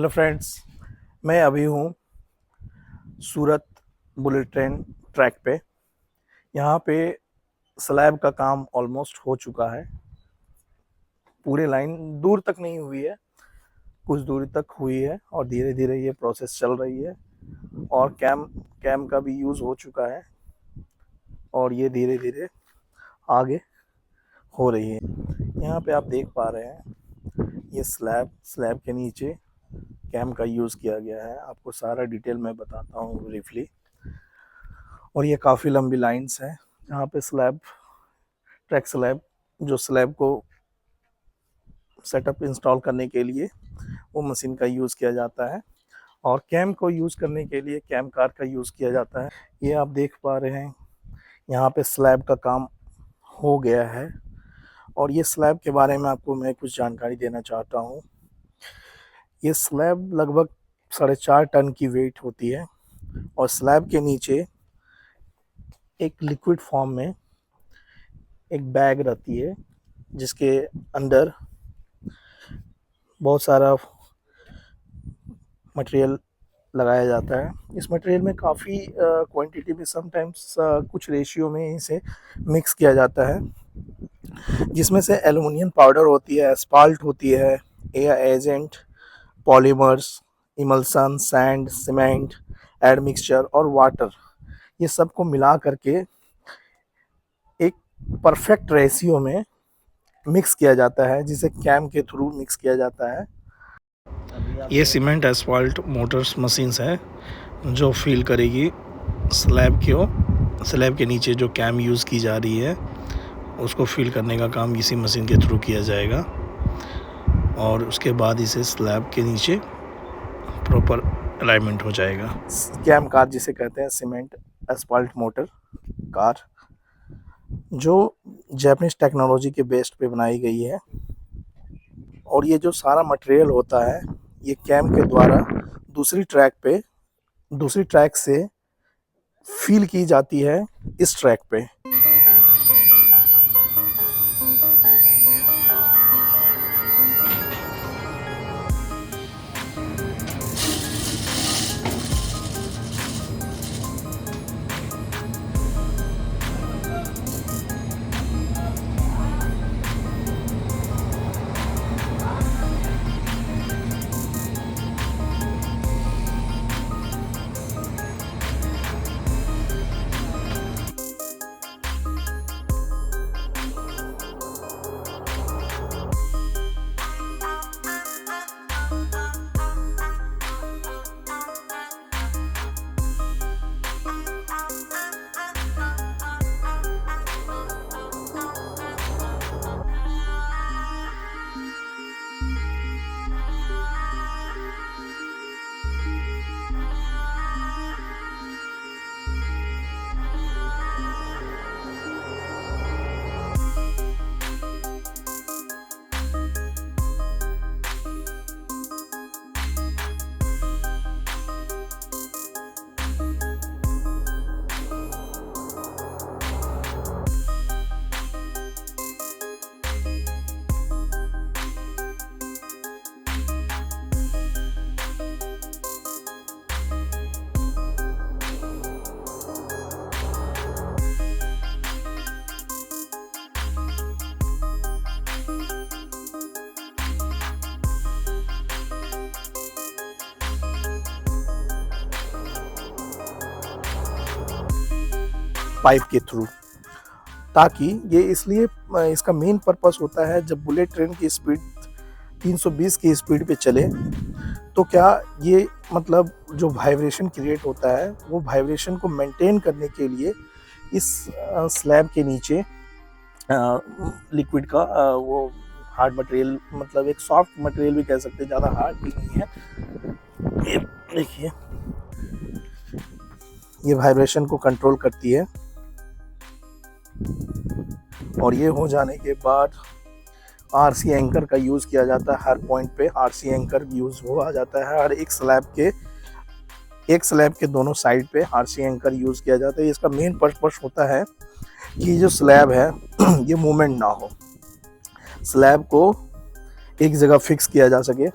Hello friends, मैं अभी हूँ सूरत बुलेट ट्रेन ट्रैक पे। यहाँ पे स्लैब का काम ऑलमोस्ट हो चुका है। पूरे लाइन दूर तक नहीं हुई है, कुछ दूरी तक हुई है और धीरे धीरे ये प्रोसेस चल रही है। और कैम कैम का भी यूज़ हो चुका है और ये धीरे धीरे आगे हो रही है। यहाँ पे आप देख पा रहे हैं ये स्लैब के नीचे कैम का यूज़ किया गया है। आपको सारा डिटेल मैं बताता हूँ ब्रीफली। और ये काफ़ी लंबी लाइंस हैं जहाँ पे ट्रैक स्लैब जो स्लैब को सेटअप इंस्टॉल करने के लिए वो मशीन का यूज़ किया जाता है और कैम को यूज़ करने के लिए कैम कार का यूज़ किया जाता है। ये आप देख पा रहे हैं यहाँ पे स्लैब का काम हो गया है। और ये स्लैब के बारे में आपको मैं कुछ जानकारी देना चाहता हूँ। ये स्लैब लगभग 4.5 टन की वेट होती है और स्लैब के नीचे एक लिक्विड फॉर्म में एक बैग रहती है जिसके अंदर बहुत सारा मटेरियल लगाया जाता है। इस मटेरियल में काफ़ी क्वांटिटी में समटाइम्स कुछ रेशियो में इसे मिक्स किया जाता है, जिसमें से एल्युमिनियम पाउडर होती है, एस्फाल्ट होती है, air agent, polymers, emulsion, sand, cement, admixture और वाटर, ये सब को मिला करके एक परफेक्ट रेशियो में मिक्स किया जाता है, जिसे कैम के थ्रू मिक्स किया जाता है। ये सीमेंट एस्फाल्ट मोटर्स मशीन्स है जो फील करेगी स्लैब के नीचे जो कैम यूज़ की जा रही है उसको फील करने का काम इसी मशीन के थ्रू किया जाएगा और उसके बाद इसे स्लैब के नीचे प्रॉपर अलाइनमेंट हो जाएगा। कैम कार जिसे कहते हैं सीमेंट एस्फाल्ट मोटर कार, जो जापानीज टेक्नोलॉजी के बेस पे बनाई गई है। और ये जो सारा मटेरियल होता है ये कैम के द्वारा दूसरी ट्रैक से फील की जाती है इस ट्रैक पे। पाइप के थ्रू, ताकि ये इसलिए इसका मेन पर्पस होता है जब बुलेट ट्रेन की स्पीड 320 की स्पीड पे चले तो क्या ये मतलब जो वाइब्रेशन क्रिएट होता है वो वाइब्रेशन को मेंटेन करने के लिए इस स्लैब के नीचे लिक्विड का वो हार्ड मटेरियल, मतलब एक सॉफ्ट मटेरियल भी कह सकते हैं, ज़्यादा हार्ड भी नहीं है। ये देखिए ये वाइब्रेशन को कंट्रोल करती है। और ये हो जाने के बाद आरसी एंकर का यूज़ किया जाता है। हर पॉइंट पे आरसी एंकर यूज़ हुआ जाता है। हर एक स्लैब के दोनों साइड पे आरसी एंकर यूज़ किया जाता है। इसका मेन पर्पस होता है कि जो स्लैब है ये मूवमेंट ना हो, स्लैब को एक जगह फिक्स किया जा सके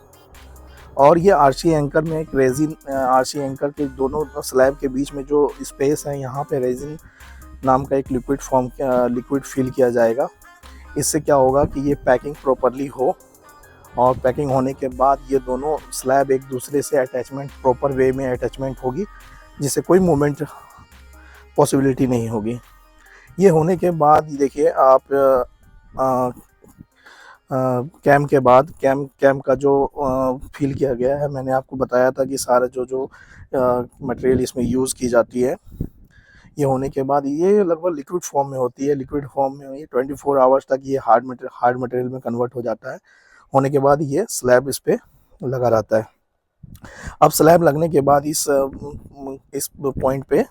और ये आरसी एंकर में एक रेजिन, आरसी एंकर के दोनों स्लैब के बीच में जो स्पेस है, यहाँ पे रेजिन नाम का एक लिक्विड फिल किया जाएगा। इससे क्या होगा कि ये पैकिंग प्रॉपरली हो, और पैकिंग होने के बाद ये दोनों स्लैब एक दूसरे से अटैचमेंट प्रॉपर वे में अटैचमेंट होगी, जिससे कोई मूवमेंट पॉसिबिलिटी नहीं होगी। ये होने के बाद देखिए आप कैम के बाद कैम का जो फिल किया गया है, मैंने आपको बताया था कि सारा जो मटेरियल इसमें यूज़ की जाती है, ये होने के बाद ये लगभग लिक्विड फॉर्म में होती है। लिक्विड फॉर्म में ये 24 आवर्स तक ये हार्ड मटेरियल में कन्वर्ट हो जाता है। होने के बाद ये स्लैब इस पर लगा रहता है। अब स्लैब लगने के बाद इस पॉइंट पे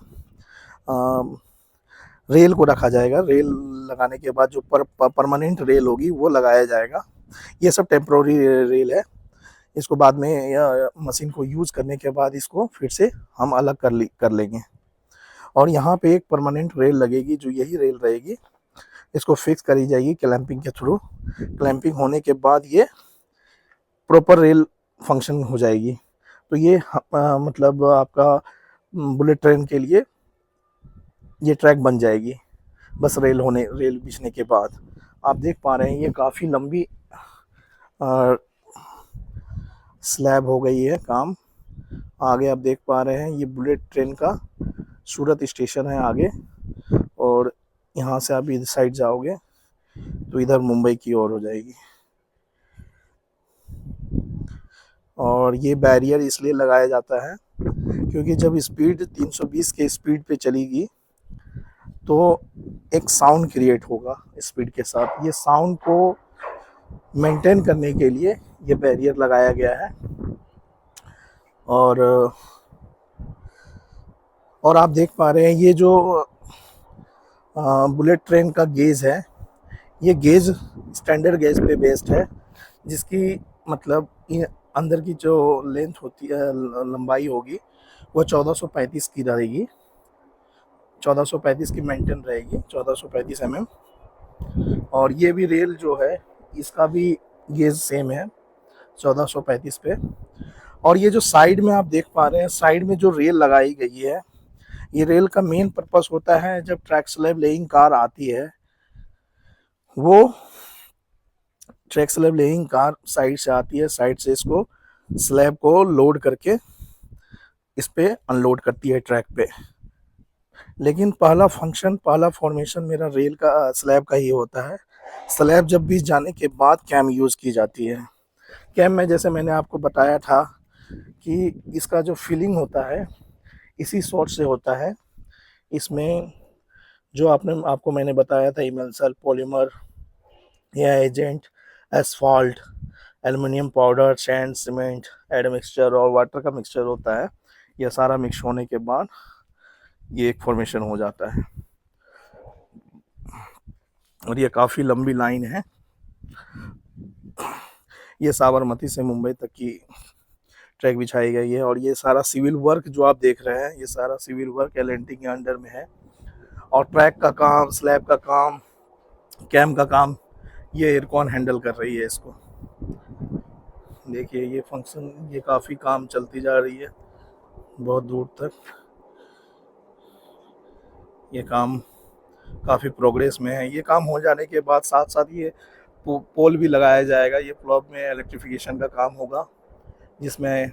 रेल को रखा जाएगा। रेल लगाने के बाद जो परमानेंट रेल होगी वो लगाया जाएगा। ये सब टेम्प्रोरी रेल है। इसको बाद में या मशीन को यूज़ करने के बाद इसको फिर से हम अलग कर लेंगे। और यहाँ पे एक परमानेंट रेल लगेगी, जो यही रेल रहेगी। इसको फिक्स करी जाएगी क्लैंपिंग के थ्रू। क्लैंपिंग होने के बाद ये प्रॉपर रेल फंक्शन हो जाएगी। तो ये मतलब आपका बुलेट ट्रेन के लिए ये ट्रैक बन जाएगी, बस रेल बिछने के बाद। आप देख पा रहे हैं ये काफ़ी लंबी स्लैब हो गई है काम। आगे आप देख पा रहे हैं ये बुलेट ट्रेन का सूरत स्टेशन है आगे, और यहाँ से आप इधर साइड जाओगे तो इधर मुंबई की ओर हो जाएगी। और ये बैरियर इसलिए लगाया जाता है क्योंकि जब स्पीड 320 के स्पीड पे चलेगी तो एक साउंड क्रिएट होगा स्पीड के साथ। ये साउंड को मेंटेन करने के लिए ये बैरियर लगाया गया है। और आप देख पा रहे हैं ये जो बुलेट ट्रेन का गेज है, ये गेज स्टैंडर्ड गेज पे बेस्ड है, जिसकी मतलब अंदर की जो लेंथ होती है, लंबाई होगी, वो 1435 की रहेगी। 1435 की मेंटेन रहेगी, 1435 mm। और ये भी रेल जो है इसका भी गेज सेम है 1435 पे। और ये जो साइड में आप देख पा रहे हैं, साइड में जो रेल लगाई गई है, ये रेल का मेन पर्पस होता है जब ट्रैक स्लैब लेइंग कार आती है, वो track slab laying car side से आती है, साइड से इसको स्लैब को लोड करके इस पे अनलोड करती है ट्रैक पे। लेकिन पहला फॉर्मेशन मेरा रेल का स्लैब का ही होता है। स्लैब जब भी जाने के बाद कैम यूज़ की जाती है। कैम में जैसे मैंने आपको बताया था कि इसका जो फिलिंग होता है इसी सॉर्ट से होता है। इसमें जो आपको मैंने बताया था, इमल्सन, पॉलीमर या agent, asphalt, aluminium powder, sand, cement, admixture और वाटर का मिक्सचर होता है। यह सारा मिक्स होने के बाद ये एक फॉर्मेशन हो जाता है। और ये काफ़ी लंबी लाइन है। ये साबरमती से मुंबई तक की ट्रैक बिछाई गई है। और ये सारा सिविल वर्क जो आप देख रहे हैं, ये सारा सिविल वर्क एल&टी के अंडर में है। और ट्रैक का काम, स्लैब का काम, कैम का काम ये एयरकॉन हैंडल कर रही है इसको। देखिए ये फंक्शन, ये काफ़ी काम चलती जा रही है बहुत दूर तक। ये काम काफ़ी प्रोग्रेस में है। ये काम हो जाने के बाद साथ साथ ये पोल भी लगाया जाएगा। ये प्लॉट में इलेक्ट्रिफिकेशन का काम होगा, जिसमें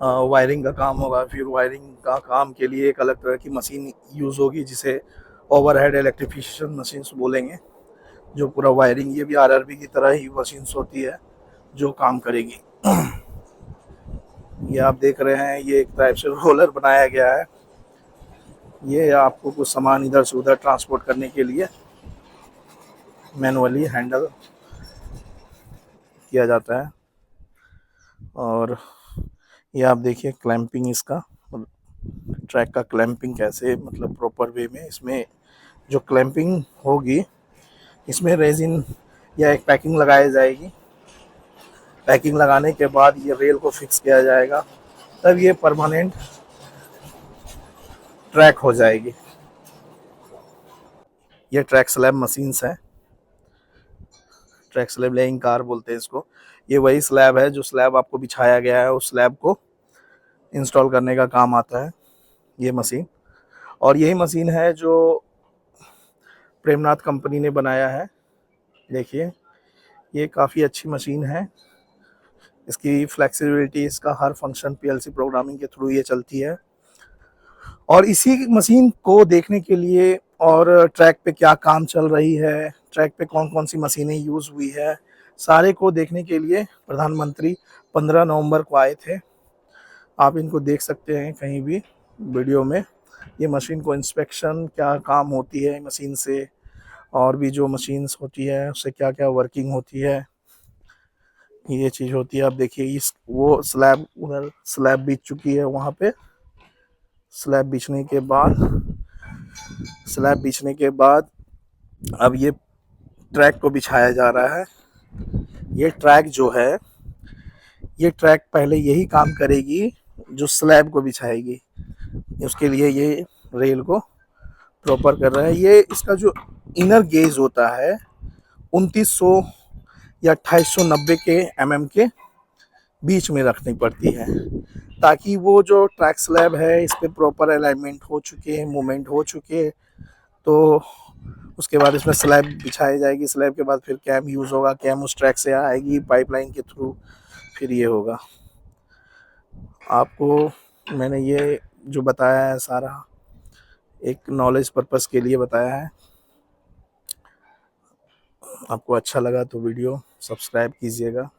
वायरिंग का काम होगा। फिर वायरिंग का काम के लिए एक अलग तरह की मशीन यूज़ होगी, जिसे ओवरहेड इलेक्ट्रिफिकेशन मशीन्स बोलेंगे, जो पूरा वायरिंग, ये भी आरआरबी की तरह ही मशीन्स होती है जो काम करेगी। ये आप देख रहे हैं, ये एक टाइप से रोलर बनाया गया है। ये आपको कुछ सामान इधर से उधर ट्रांसपोर्ट करने के लिए मैनुअली हैंडल किया जाता है। और ये आप देखिए क्लैंपिंग, इसका ट्रैक का क्लैंपिंग कैसे, मतलब प्रॉपर वे में इसमें जो क्लैंपिंग होगी, इसमें रेजिन या एक पैकिंग लगाई जाएगी। पैकिंग लगाने के बाद ये रेल को फिक्स किया जाएगा, तब ये परमानेंट ट्रैक हो जाएगी। ये ट्रैक स्लैब मशीन्स हैं, ट्रैक स्लैब लेइंग कार बोलते हैं इसको। ये वही स्लैब है, जो स्लैब आपको बिछाया गया है उस स्लैब को इंस्टॉल करने का काम आता है ये मशीन। और यही मशीन है जो प्रेमनाथ कंपनी ने बनाया है। देखिए ये काफ़ी अच्छी मशीन है, इसकी फ्लेक्सिबिलिटी, इसका हर फंक्शन पीएलसी प्रोग्रामिंग के थ्रू ये चलती है। और इसी मशीन को देखने के लिए और ट्रैक पे क्या काम चल रही है, ट्रैक पे कौन कौन सी मशीनें यूज़ हुई है, सारे को देखने के लिए प्रधानमंत्री 15 नवंबर को आए थे। आप इनको देख सकते हैं कहीं भी वीडियो में। ये मशीन को इंस्पेक्शन क्या काम होती है मशीन से, और भी जो मशीन्स होती है उससे क्या क्या वर्किंग होती है, ये चीज़ होती है। आप देखिए इस वो स्लैब, उधर स्लैब बिछ चुकी है, वहाँ पे स्लैब बिछने के बाद अब ये ट्रैक को बिछाया जा रहा है। ये ट्रैक जो है, ये ट्रैक पहले यही काम करेगी जो स्लैब को बिछाएगी, उसके लिए ये रेल को प्रॉपर कर रहा है। ये इसका जो इनर गेज होता है 2900 या 2890 के के बीच में रखनी पड़ती है, ताकि वो जो ट्रैक स्लैब है इस पर प्रॉपर अलाइनमेंट हो चुके हैं, मूवमेंट हो चुके, तो उसके बाद इसमें स्लैब बिछाई जाएगी। स्लैब के बाद फिर कैम यूज़ होगा, कैम उस ट्रैक से आएगी पाइपलाइन के थ्रू, फिर ये होगा। आपको मैंने ये जो बताया है सारा एक नॉलेज पर्पस के लिए बताया है। आपको अच्छा लगा तो वीडियो सब्सक्राइब कीजिएगा।